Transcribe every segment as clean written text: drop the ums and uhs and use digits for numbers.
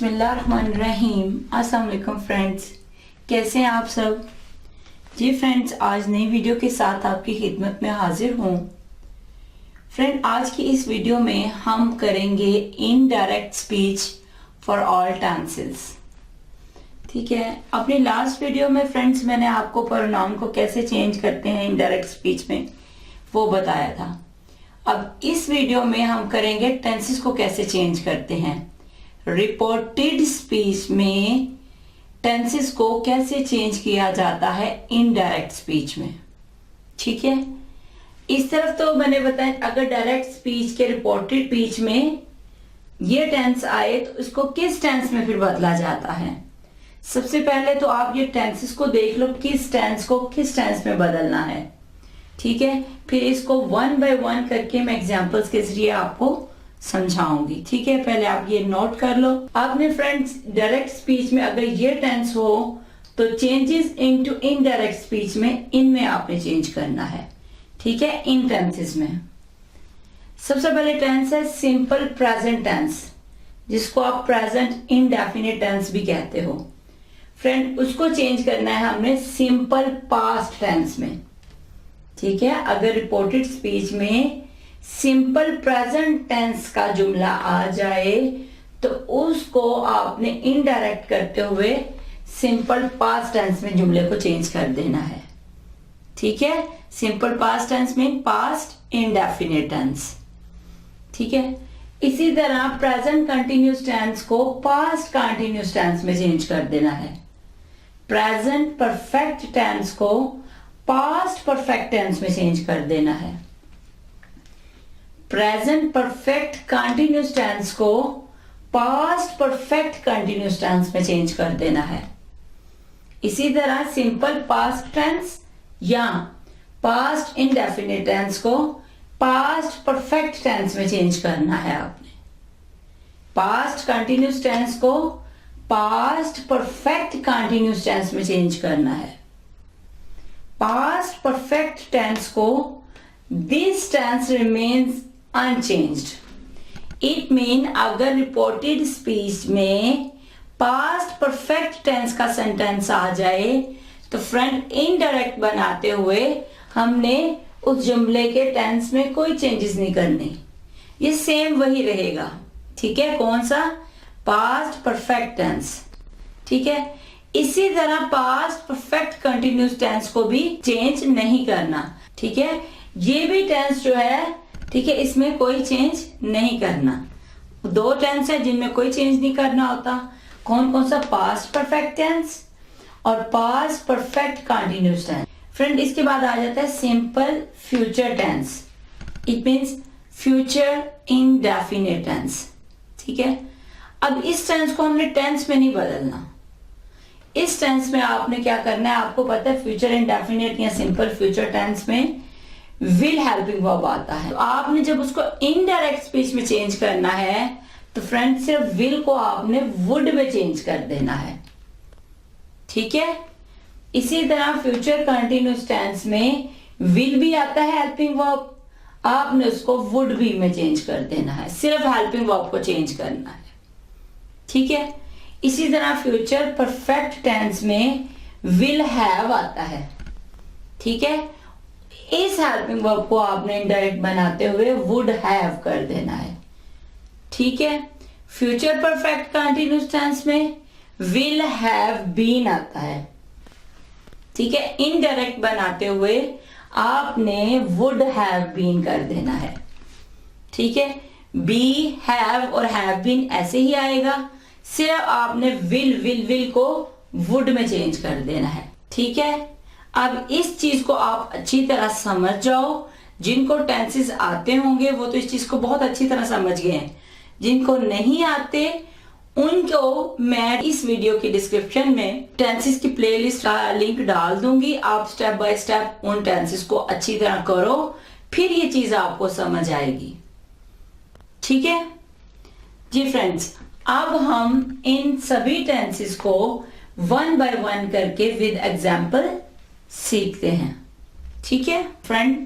बिस्मिल्लाहिर्रहमानिर्रहीम। अस्सलाम वालेकुम फ्रेंड्स, कैसे हैं आप सब। जी फ्रेंड्स, आज नई वीडियो के साथ आपकी खिदमत में हाजिर हूँ। फ्रेंड, आज की इस वीडियो में हम करेंगे indirect speech for all tenses. ठीक है, अपनी लास्ट वीडियो में फ्रेंड्स मैंने आपको प्रोनाउन को कैसे चेंज करते हैं इनडायरेक्ट स्पीच में वो बताया था। अब इस वीडियो में हम करेंगे टेंसेस को कैसे चेंज करते हैं। रिपोर्टेड स्पीच में टेंसेस को कैसे चेंज किया जाता है इनडायरेक्ट स्पीच में। ठीक है, इस तरफ तो मैंने बताया अगर डायरेक्ट स्पीच के रिपोर्टेड स्पीच में ये टेंस आए तो इसको किस टेंस में फिर बदला जाता है। सबसे पहले तो आप ये टेंसेस को देख लो, किस टेंस को किस टेंस में बदलना है। ठीक है, फिर इसको वन बाय वन करके मैं एग्जांपल्स के जरिए आपको समझाऊंगी। ठीक है, पहले आप ये नोट कर लो। आपने फ्रेंड्स डायरेक्ट स्पीच में अगर ये टेंस हो तो चेंजेस इनटू इनडायरेक्ट स्पीच में इनमें आपने चेंज करना है। ठीक है, इन टेंसेस में सबसे पहले टेंस है सिंपल प्रेजेंट टेंस, जिसको आप प्रेजेंट इंडेफिनिट टेंस भी कहते हो। फ्रेंड, उसको चेंज करना है हमने सिंपल पास्ट टेंस में। ठीक है, अगर रिपोर्टेड स्पीच में सिंपल प्रेजेंट टेंस का जुमला आ जाए तो उसको आपने इनडायरेक्ट करते हुए सिंपल पास्ट टेंस में जुमले को चेंज कर देना है। ठीक है, सिंपल पास्ट टेंस में पास्ट इंडेफिनिट टेंस। ठीक है, इसी तरह प्रेजेंट कंटिन्यूस टेंस को पास्ट कंटिन्यूस टेंस में चेंज कर देना है। प्रेजेंट परफेक्ट टेंस को पास्ट परफेक्ट टेंस में चेंज कर देना है। प्रेजेंट परफेक्ट कंटिन्यूस टेंस को पास्ट परफेक्ट कंटिन्यूस टेंस में चेंज कर देना है। इसी तरह सिंपल पास्ट टेंस या पास्ट इंडेफिनिट टेंस को पास्ट परफेक्ट टेंस में चेंज करना है आपने। पास्ट कंटिन्यूस टेंस को पास्ट परफेक्ट कंटिन्यूस टेंस में चेंज करना है। पास्ट परफेक्ट टेंस को this tense remains unchanged. It mean अगर रिपोर्टेड स्पीच में पास्ट परफेक्ट टेंस का सेंटेंस आ जाए तो फ्रेंड इनडायरेक्ट बनाते हुए हमने उस जुमले के टेंस में कोई चेंजेस नहीं करने, ये सेम वही रहेगा। ठीक है, कौन सा? Past perfect tense. ठीक है, इसी तरह पास्ट परफेक्ट कंटिन्यूस टेंस को भी चेंज नहीं करना। ठीक है, ये भी टेंस जो है, ठीक है, इसमें कोई चेंज नहीं करना। दो टेंस है जिनमें कोई चेंज नहीं करना होता। कौन कौन सा? पास्ट परफेक्ट टेंस और past perfect continuous tense. Friend, इसके बाद आ जाता है simple future tense. It means future indefinite tense. ठीक है, अब इस टेंस को हमने टेंस में नहीं बदलना। इस टेंस में आपने क्या करना है, आपको पता है फ्यूचर इंडेफिनिट या सिंपल फ्यूचर टेंस में विल हेल्पिंग वर्ब आता है। तो आपने जब उसको इनडायरेक्ट स्पीच में चेंज करना है तो फ्रेंड सिर्फ विल को आपने वुड में चेंज कर देना है। ठीक है, इसी तरह फ्यूचर कंटिन्यूस टेंस में विल भी आता है हेल्पिंग वर्ब, आपने उसको वुड भी में चेंज कर देना है, सिर्फ हेल्पिंग वर्ब को चेंज करना है। ठीक है, इसी तरह फ्यूचर परफेक्ट टेंस में विल हैव आता है। ठीक है, इस हेल्पिंग वर्ब को आपने इनडायरेक्ट बनाते हुए वुड हैव कर देना है। ठीक है, फ्यूचर परफेक्ट कंटिन्यूस टेंस में विल हैव बीन आता है। ठीक है, इनडायरेक्ट बनाते हुए आपने वुड हैव बीन कर देना है। ठीक है, बी, हैव और हैव बीन ऐसे ही आएगा, सिर्फ आपने विल को वुड में चेंज कर देना है। ठीक है, अब इस चीज को आप अच्छी तरह समझ जाओ। जिनको टेंसेस आते होंगे वो तो इस चीज को बहुत अच्छी तरह समझ गए हैं। जिनको नहीं आते उनको मैं इस वीडियो की डिस्क्रिप्शन में टेंसेस की प्लेलिस्ट का लिंक डाल दूंगी। आप स्टेप बाय स्टेप उन टेंसेस को अच्छी तरह करो, फिर ये चीज आपको समझ आएगी। ठीक है जी फ्रेंड्स, अब हम इन सभी टेंसेस को वन बाय वन करके विद एग्जाम्पल सीखते हैं। ठीक है फ्रेंड,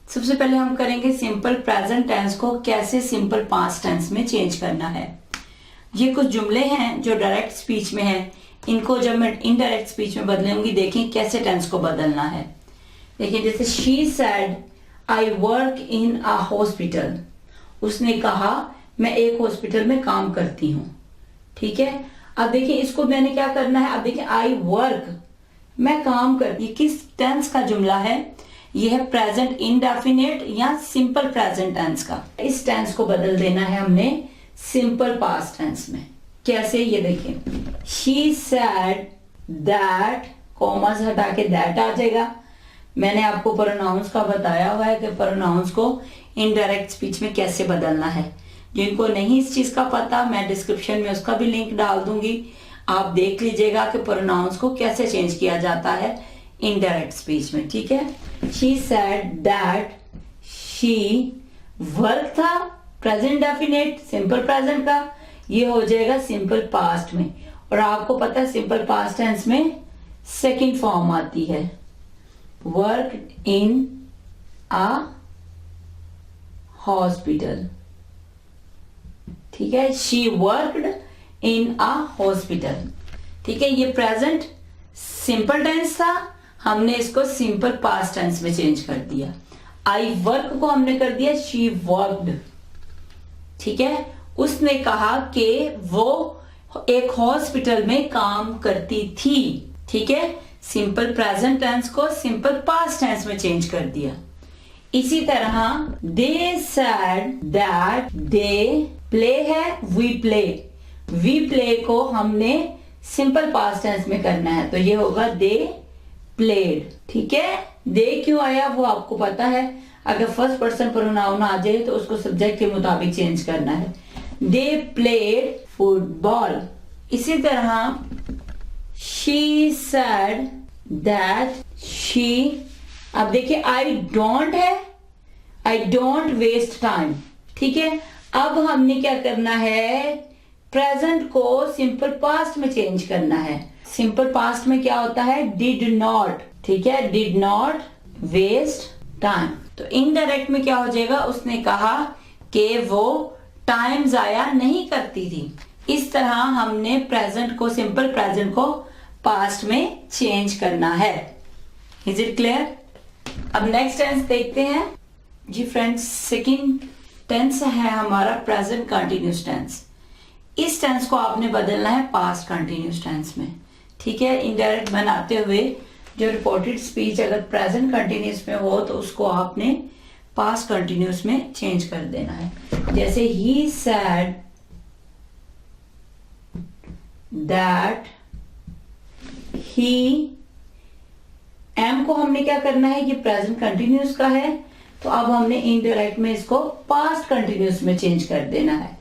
सबसे पहले हम करेंगे सिंपल प्रेजेंट टेंस को कैसे सिंपल पास्ट टेंस में चेंज करना है। ये कुछ जुमले हैं जो डायरेक्ट स्पीच में हैं, इनको जब मैं इनडायरेक्ट स्पीच में बदलूंगी, देखें कैसे टेंस को बदलना है। देखिए जैसे she said I work in a hospital, उसने कहा मैं एक हॉस्पिटल में काम करती हूँ। ठीक है, अब देखिए इसको मैंने क्या करना है, अब देखिए आई वर्क, मैं काम करती, ये किस टेंस का जुमला है, ये है प्रेजेंट इंडेफिनिट या सिंपल प्रेजेंट टेंस का। इस टेंस को बदल देना है हमने सिंपल पास्ट टेंस में। कैसे, ये देखिए शी सेड दैट, कॉमा से हटा के दैट आ जाएगा। मैंने आपको प्रोनाउंस का बताया हुआ है कि प्रोनाउंस को इनडायरेक्ट स्पीच में कैसे बदलना है। जिनको नहीं इस चीज का पता, मैं डिस्क्रिप्शन में उसका भी लिंक डाल दूंगी, आप देख लीजिएगा कि प्रोनाउंस को कैसे चेंज किया जाता है इनडायरेक्ट स्पीच में। ठीक है, she said that, she work था प्रेजेंट डेफिनेट सिंपल प्रेजेंट का, ये हो जाएगा सिंपल पास्ट में। और आपको पता है सिंपल पास्ट टेंस में सेकंड फॉर्म आती है, वर्क इन अ हॉस्पिटल। ठीक है, she worked in a hospital. ठीक है, ये प्रेजेंट सिंपल टेंस था, हमने इसको सिंपल पास्ट टेंस में चेंज कर दिया। आई वर्क को हमने कर दिया शी वर्कड। ठीक है, उसने कहा कि वो एक हॉस्पिटल में काम करती थी। ठीक है, सिंपल प्रेजेंट टेंस को सिंपल पास्ट टेंस में चेंज कर दिया। इसी तरह they said that, they play है वी प्ले, वी प्ले को हमने सिंपल पास्ट टेंस में करना है, तो ये होगा दे प्लेड। ठीक है, दे क्यों आया वो आपको पता है, अगर फर्स्ट पर्सन प्रोनाउन आ जाए तो उसको सब्जेक्ट के मुताबिक चेंज करना है। They played football. इसी तरह शी सेड दैट शी, अब देखिए आई डोंट है, आई डोंट वेस्ट टाइम। ठीक है, अब हमने क्या करना है, प्रेजेंट को सिंपल पास्ट में चेंज करना है। सिंपल पास्ट में क्या होता है, डिड नॉट। ठीक है, डिड नॉट वेस्ट टाइम। तो इनडायरेक्ट में क्या हो जाएगा, उसने कहा कि वो टाइम जाया नहीं करती थी। इस तरह हमने प्रेजेंट को, सिंपल प्रेजेंट को पास्ट में चेंज करना है। Is it clear? अब नेक्स्ट टेंस देखते हैं जी फ्रेंड्स। सेकंड टेंस है हमारा प्रेजेंट कंटिन्यूस टेंस। इस टेंस को आपने बदलना है पास्ट कंटिन्यूस टेंस में। ठीक है, इनडायरेक्ट बनाते हुए जो रिपोर्टेड स्पीच अगर प्रेजेंट कंटिन्यूस में हो तो उसको आपने पास्ट कंटिन्यूस में चेंज कर देना है। जैसे ही सेड दैट ही, एम को हमने क्या करना है, ये प्रेजेंट कंटिन्यूस का है, तो अब हमने इनडायरेक्ट में इसको पास्ट कंटिन्यूस में चेंज कर देना है।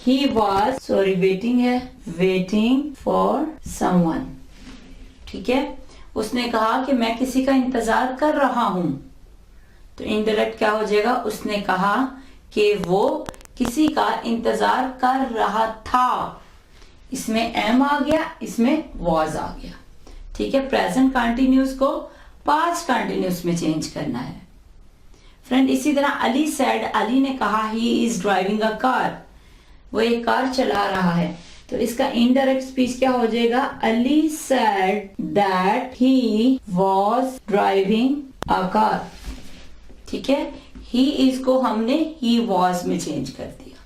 ही वॉज, सॉरी वेटिंग है, वेटिंग फॉर समवन। ठीक है, उसने कहा कि मैं किसी का इंतजार कर रहा हूं, तो इनडायरेक्ट क्या हो जाएगा, उसने कहा कि वो किसी का इंतजार कर रहा था। इसमें एम आ गया, इसमें वॉज आ गया। ठीक है, प्रेजेंट कंटिन्यूस को पास्ट कंटिन्यूस में चेंज करना है फ्रेंड। इसी तरह अली सेड, अली ने कहा he is driving a car, वो एक कार चला रहा है, तो इसका इनडायरेक्ट स्पीच क्या हो जाएगा, Ali said that he was driving a car. ठीक है, ही इज को हमने ही वॉज में चेंज कर दिया।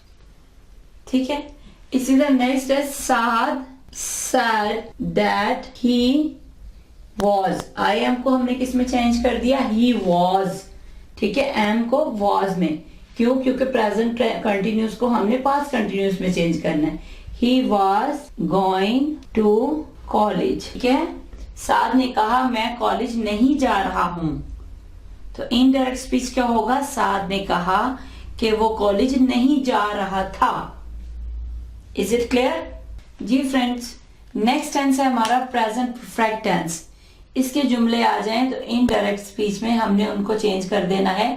ठीक है, इसी तरह नेक्स्ट है Saad said that he was, I am को हमने किस में चेंज कर दिया, ही वॉज। ठीक है, एम को वॉज में, क्यों, क्योंकि प्रेजेंट कंटिन्यूस को हमने पास्ट कंटिन्यूस में चेंज करना है। He was going to college. ठीक है, साद ने कहा मैं कॉलेज नहीं जा रहा हूं, तो इनडायरेक्ट स्पीच क्या होगा, साद ने कहा कि वो कॉलेज नहीं जा रहा था। इज इट क्लियर जी फ्रेंड्स? नेक्स्ट टेंस है हमारा प्रेजेंट परफेक्ट टेंस। इसके जुमले आ जाएं तो इनडायरेक्ट स्पीच में हमने उनको चेंज कर देना है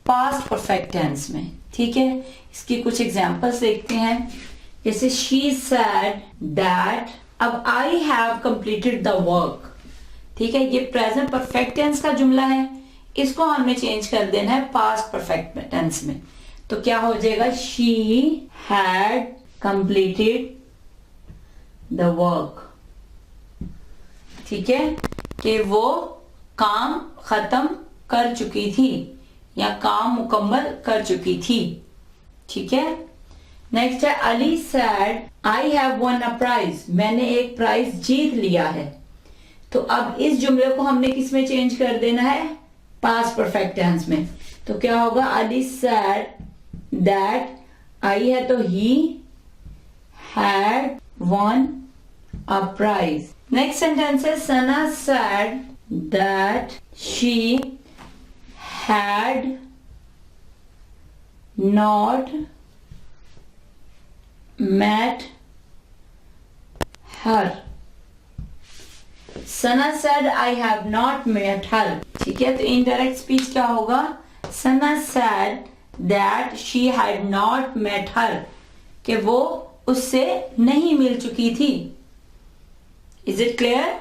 पास्ट परफेक्ट टेंस में। ठीक है, इसकी कुछ एग्जांपल्स देखते हैं। जैसे शी सेड दैट, अब I have completed the work. ठीक है, ये प्रेजेंट परफेक्ट टेंस का जुमला है, इसको हमने चेंज कर देना है पास्ट परफेक्ट टेंस में। तो क्या हो जाएगा, she had completed the work. ठीक है, कि वो काम खत्म कर चुकी थी या काम मुकम्मल कर चुकी थी। ठीक है, नेक्स्ट है Ali said I have won a prize, मैंने एक प्राइज जीत लिया है। तो अब इस जुमले को हमने किस में चेंज कर देना है, पास्ट परफेक्ट टेंस में। तो क्या होगा, अली सैड दैट, आई है तो he had won a prize. Next sentence है Sana said that she had not met her। Sana said I have not met her। ठीक है, तो इनडायरेक्ट स्पीच क्या होगा, सना said that she had not met her, कि वो उससे नहीं मिल चुकी थी। इज इट क्लियर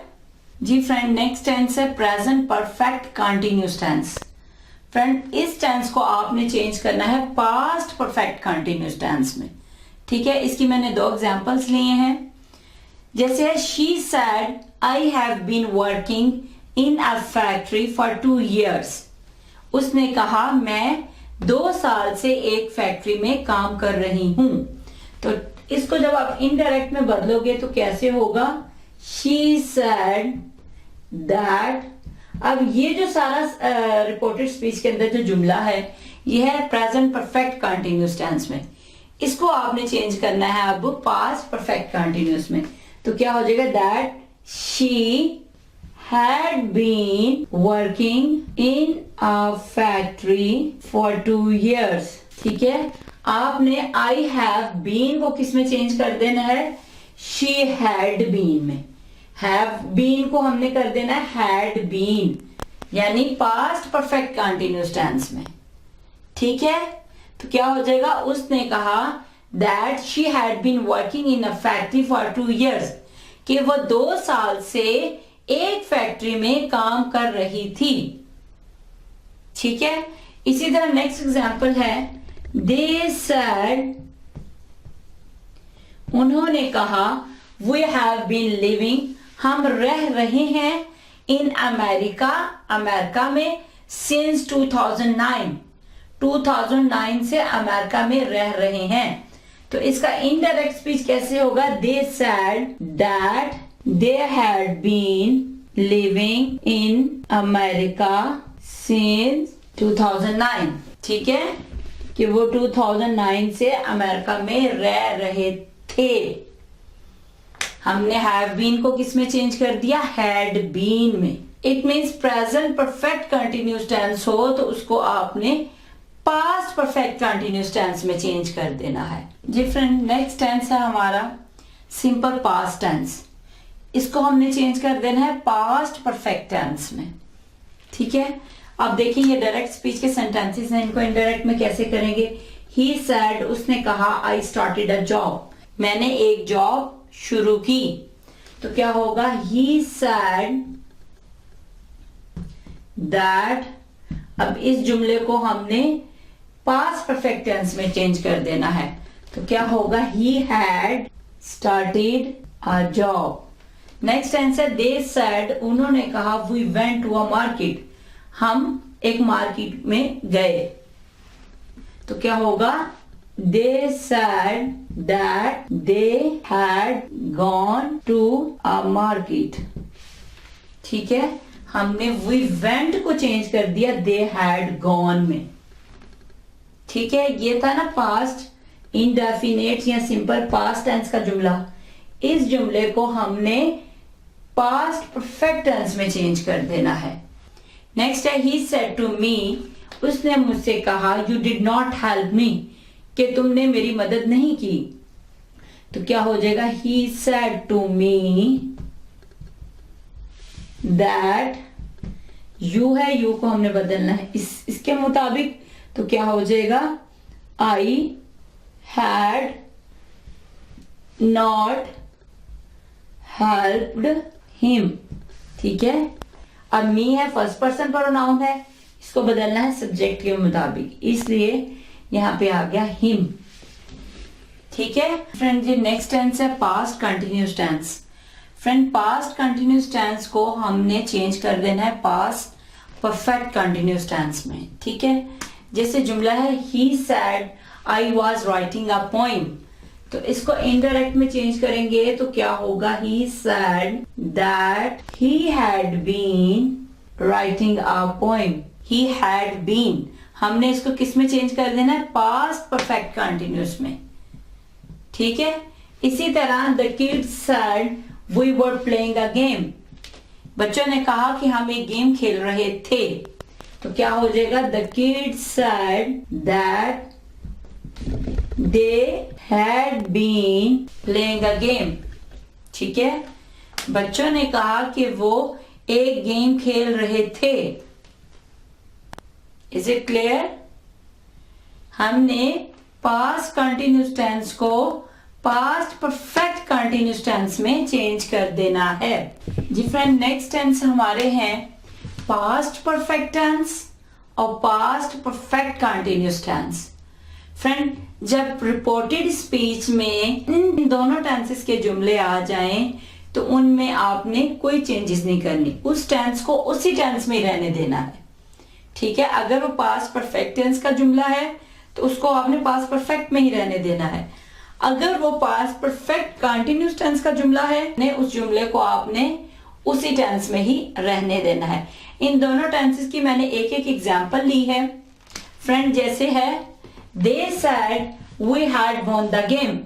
जी फ्रेंड। नेक्स्ट टेंस है present perfect continuous tense. Friend, इस टेंस को आपने चेंज करना है पास्ट परफेक्ट कंटिन्यूस टेंस में। ठीक है, इसकी मैंने 2 एग्जांपल्स लिए हैं। जैसे है she said I have been working in a factory for 2 years। उसने कहा मैं 2 साल से एक फैक्ट्री में काम कर रही हूं। तो इसको जब आप इनडायरेक्ट में बदलोगे तो कैसे होगा, शी सैड दैट। अब ये जो सारा रिपोर्टेड स्पीच के अंदर जो जुमला है ये है प्रेजेंट परफेक्ट कंटिन्यूस टेंस में। इसको आपने चेंज करना है अब पास्ट परफेक्ट कंटिन्यूस में। तो क्या हो जाएगा, that she had been working in a factory for 2 years। ठीक है, आपने आई हैव बीन को किस में चेंज कर देना है, शी हैड बीन में। हैव बीन को हमने कर देना है हैड बीन, यानी पास्ट परफेक्ट कंटिन्यूस टेंस में। ठीक है, तो क्या हो जाएगा, उसने कहा that she had been working in a factory for 2 years, कि वो 2 साल से एक फैक्ट्री में काम कर रही थी। ठीक है, इसी तरह नेक्स्ट एग्जांपल है दे सैड, उन्होंने कहा वी हैव बीन लिविंग, हम रह रहे हैं इन अमेरिका, अमेरिका में सिंस 2009 से अमेरिका में रह रहे हैं। तो इसका इनडायरेक्ट स्पीच कैसे होगा, they said that they had been living in America since 2009। ठीक है, कि वो 2009 से अमेरिका में रह रहे थे। हमने हैव बीन को किस में चेंज कर दिया, हैड बीन में। It means present perfect continuous tense हो तो उसको आपने पास्ट परफेक्ट कंटिन्यूस टेंस में चेंज कर देना है जी फ्रेंड। नेक्स्ट टेंस है हमारा सिंपल पास्ट टेंस। इसको हमने चेंज कर देना है पास्ट परफेक्ट टेंस में। ठीक है, अब देखिए ये डायरेक्ट स्पीच के सेंटेंसेस हैं, इनको इनडायरेक्ट में कैसे करेंगे। ही सैड, उसने कहा आई स्टार्टेड अ जॉब, मैंने एक जॉब शुरू की। तो क्या होगा, ही सैड दैट। अब इस जुमले को हमने पास्ट परफेक्ट टेंस में चेंज कर देना है। तो क्या होगा, he had started a job. Next tense है दे सैड, उन्होंने कहा we went to a market, हम एक मार्केट में गए। तो क्या होगा, they said that they had gone to a market. ठीक है, हमने वी वेंट को चेंज कर दिया दे हैड गॉन में। ठीक है, ये था ना पास्ट इंडेफिनिट या सिंपल पास्ट टेंस का जुमला। इस जुमले को हमने पास्ट परफेक्ट टेंस में चेंज कर देना है। नेक्स्ट है ही सेड टू मी, उसने मुझसे कहा you did not help me, कि तुमने मेरी मदद नहीं की। तो क्या हो जाएगा, he said to me that, you है, यू को हमने बदलना है इसके मुताबिक। तो क्या हो जाएगा, I had not helped him. ठीक है, अब मी है फर्स्ट पर्सन प्रोनाउन है, इसको बदलना है सब्जेक्ट के मुताबिक, इसलिए यहां पे आ गया हिम। ठीक है फ्रेंड, ये नेक्स्ट टेंस है past continuous tense. Friend, past continuous tense को हमने चेंज कर देना है पास्ट परफेक्ट कंटिन्यूस टेंस में। ठीक है, जैसे जुमला है he said I was writing a poem, तो इसको इनडायरेक्ट में चेंज करेंगे तो क्या होगा, he said that he had been writing a poem. He had been, हमने इसको किस में चेंज कर देना है, पास्ट परफेक्ट कंटिन्यूस में। ठीक है, इसी तरह the kids said we were playing a game, बच्चों ने कहा कि हम एक गेम खेल रहे थे, तो क्या हो जाएगा, the kids said that they had been playing a game. ठीक है, बच्चों ने कहा कि वो एक गेम खेल रहे थे। Is it clear? हमने पास्ट कंटिन्यूस टेंस को पास्ट परफेक्ट कंटिन्यूस टेंस में चेंज कर देना है। जी फ्रेंड, नेक्स्ट टेंस हमारे हैं पास्ट परफेक्ट टेंस और past perfect continuous tense. Friend, जब रिपोर्टेड स्पीच में इन दोनों टेंसेस के जुमले आ जाएं तो उनमें आपने कोई चेंजेस नहीं करनी, उस टेंस को उसी टेंस में रहने देना है। ठीक है, अगर वो पास्ट परफेक्ट टेंस का जुमला है तो उसको आपने पास्ट परफेक्ट में ही रहने देना है। अगर वो पास्ट परफेक्ट कंटिन्यूस टेंस का जुमला है, उस जुमले को आपने उसी टेंस में ही रहने देना है। इन दोनों टेंसेस की मैंने एक एक एग्जांपल ली है। फ्रेंड, जैसे है they said we had won the game,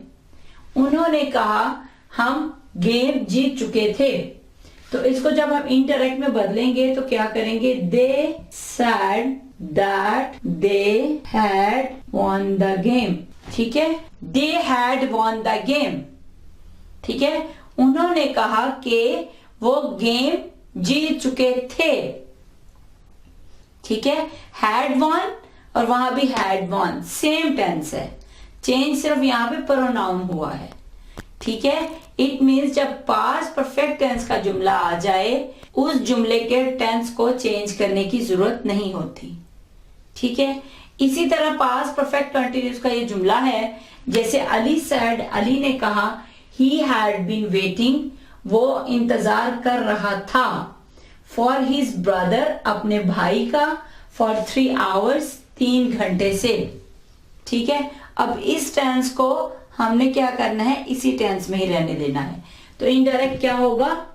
उन्होंने कहा हम गेम जीत चुके थे, तो इसको जब हम इनडायरेक्ट में बदलेंगे तो क्या करेंगे, they said that they had won the game. ठीक है, they had won the game. ठीक है, उन्होंने कहा कि वो गेम जीत चुके थे। ठीक है, हैड वॉन और वहां भी हैड वॉन, सेम टेंस है, चेंज सिर्फ यहां पे प्रोनाउन हुआ है। ठीक है, इट मीन्स जब पास्ट परफेक्ट टेंस का जुमला आ जाए उस जुमले के टेंस को चेंज करने की जरूरत नहीं होती। ठीक है, इसी तरह पास्ट परफेक्ट कंटिन्यूस का ये जुमला है, जैसे अली सैड, अली ने कहा ही हैड बीन वेटिंग, वो इंतजार कर रहा था, फॉर हिज ब्रदर, अपने भाई का, फॉर 3 आवर्स, 3 घंटे से। ठीक है, अब इस टेंस को हमने क्या करना है, इसी टेंस में ही रहने देना है। तो इनडायरेक्ट क्या होगा,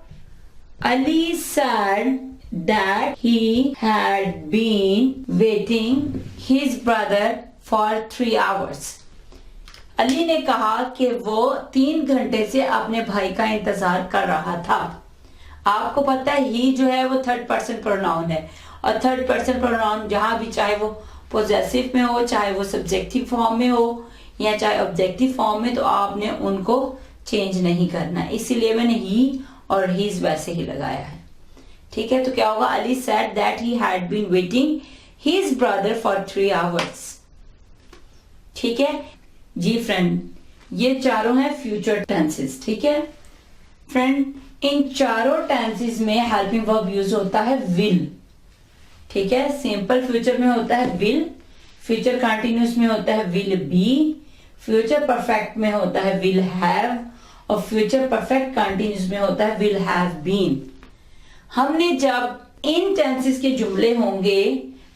Ali said that he had been waiting his brother for 3 hours. Ali ने कहा कि वो 3 घंटे से अपने भाई का इंतजार कर रहा था। आपको पता है ही जो है वो थर्ड पर्सन प्रोनाउन है, और थर्ड पर्सन प्रोनाउन जहां भी, चाहे वो पोजेसिव में हो, चाहे वो सब्जेक्टिव फॉर्म में हो, या चाहे ऑब्जेक्टिव फॉर्म में, तो आपने उनको चेंज नहीं करना, इसीलिए मैंने ही और हीज वैसे ही लगाया है। ठीक है, तो क्या होगा, Ali said that he had been waiting his brother for 3 hours. ठीक है जी फ्रेंड, ये चारों हैं फ्यूचर टेंसेस। ठीक है फ्रेंड, इन चारों टेंसेस में हेल्पिंग वर्ब यूज होता है विल। ठीक है, सिंपल फ्यूचर में होता है विल, फ्यूचर कंटिन्यूस में होता है विल बी, फ्यूचर परफेक्ट में होता है विल हैव, और फ्यूचर परफेक्ट कंटिन्यूस में होता है विल हैव बीन। हमने जब इन टेंसेस के जुमले होंगे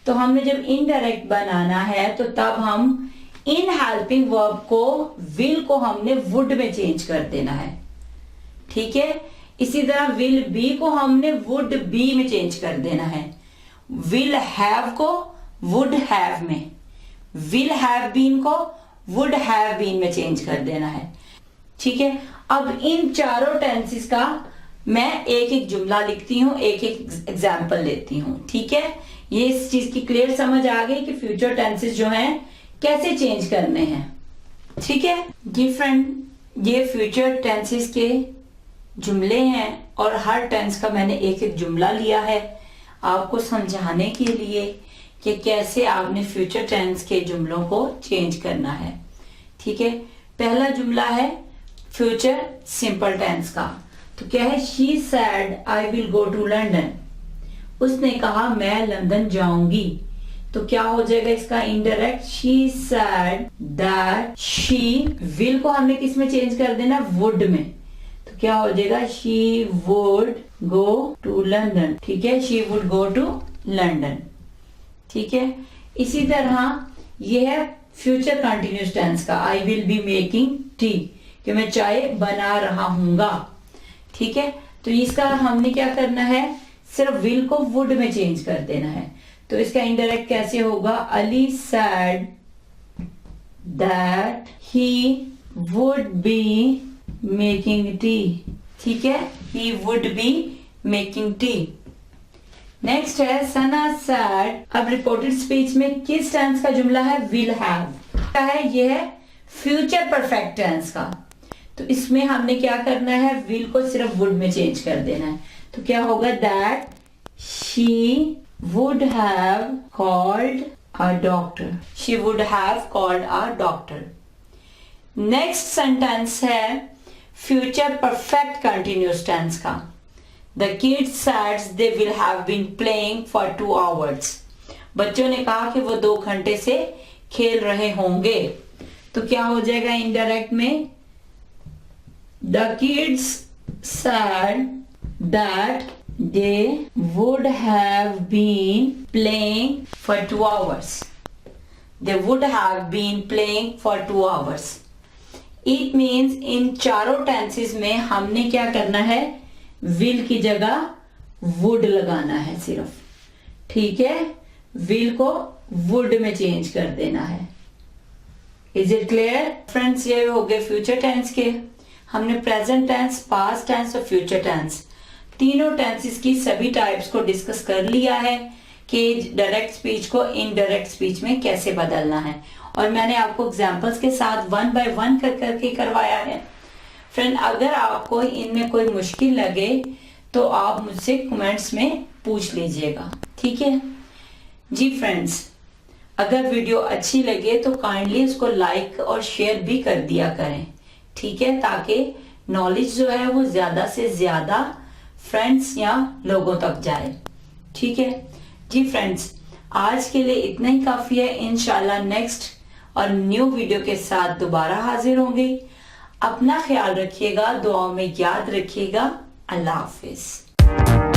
तो हमने जब इनडायरेक्ट बनाना है तो तब हम इन हेल्पिंग वर्ब को, विल को हमने वुड में चेंज कर देना है। ठीक है, इसी तरह विल बी को हमने वुड बी में चेंज कर देना है, विल हैव को वुड हैव में, विल हैव बीन को वुड हैव बीन में चेंज कर देना है। ठीक है, अब इन चारों टेंसेस का मैं एक एक जुमला लिखती हूँ, एक एक एग्जाम्पल लेती हूँ। ठीक है, ये इस चीज की क्लियर समझ आ गई कि फ्यूचर टेंसेस जो हैं कैसे चेंज करने हैं। ठीक है जी फ्रेंड, ये फ्यूचर टेंसेस के जुमले हैं और हर टेंस का मैंने एक एक जुमला लिया है आपको समझाने के लिए कि कैसे आपने फ्यूचर टेंस के जुमलों को चेंज करना है। ठीक है, पहला जुमला है फ्यूचर सिंपल टेंस का, तो क्या है, she said I will go to London, उसने कहा मैं लंदन जाऊंगी। तो क्या हो जाएगा इसका indirect, she said that she, will को हमने किस में चेंज कर देना, वुड में, तो क्या हो जाएगा she would go to London. ठीक है, she would go to London. ठीक है, इसी तरह ये है फ्यूचर कंटिन्यूस टेंस का, I will be making tea, कि मैं चाय बना रहा हूंगा। ठीक है, तो इसका हमने क्या करना है, सिर्फ विल को वुड में चेंज कर देना है। तो इसका इनडायरेक्ट कैसे होगा, Ali said that he would be making tea. ठीक है, he would be making tea. Next है सना सैड। अब रिपोर्टेड स्पीच में किस टेंस का जुमला है, विल हैव है, ये है फ्यूचर परफेक्ट टेंस का। तो इसमें हमने क्या करना है, विल को सिर्फ वुड में चेंज कर देना है। तो क्या होगा, that she would have called a doctor, she would have called a doctor. Next sentence है फ्यूचर परफेक्ट कंटिन्यूस टेंस का। The kids said they will have been playing for 2 hours। बच्चों ने कहा कि वो 2 घंटे से खेल रहे होंगे। तो क्या हो जाएगा इनडायरेक्ट में, the kids said that they would have been playing for 2 hours। They would have been playing for 2 hours। It means इन चारों टेंसेस में हमने क्या करना है, विल की जगह वुड लगाना है सिर्फ। ठीक है, विल को वुड में चेंज कर देना है। Is it clear friends? ये हो गए फ्यूचर टेंस के। हमने प्रेजेंट टेंस, पास्ट टेंस और फ्यूचर टेंस तीनों टेंसेस की सभी टाइप्स को डिस्कस कर लिया है कि डायरेक्ट स्पीच को इनडायरेक्ट स्पीच में कैसे बदलना है, और मैंने आपको एग्जांपल्स के साथ 1 by 1 कर करके करवाया है। फ्रेंड, अगर आपको इनमें कोई मुश्किल लगे तो आप मुझसे कमेंट्स में पूछ लीजिएगा। ठीक है जी फ्रेंड्स, अगर वीडियो अच्छी लगे तो काइंडली उसको लाइक और शेयर भी कर दिया करें। ठीक है, ताकि नॉलेज जो है वो ज्यादा से ज्यादा फ्रेंड्स या लोगों तक जाए। ठीक है जी फ्रेंड्स, आज के लिए इतना ही काफी है। इंशाल्लाह नेक्स्ट और न्यू वीडियो के साथ दोबारा हाजिर होंगे। अपना ख्याल रखिएगा, दुआओं में याद रखिएगा। अल्लाह हाफिज।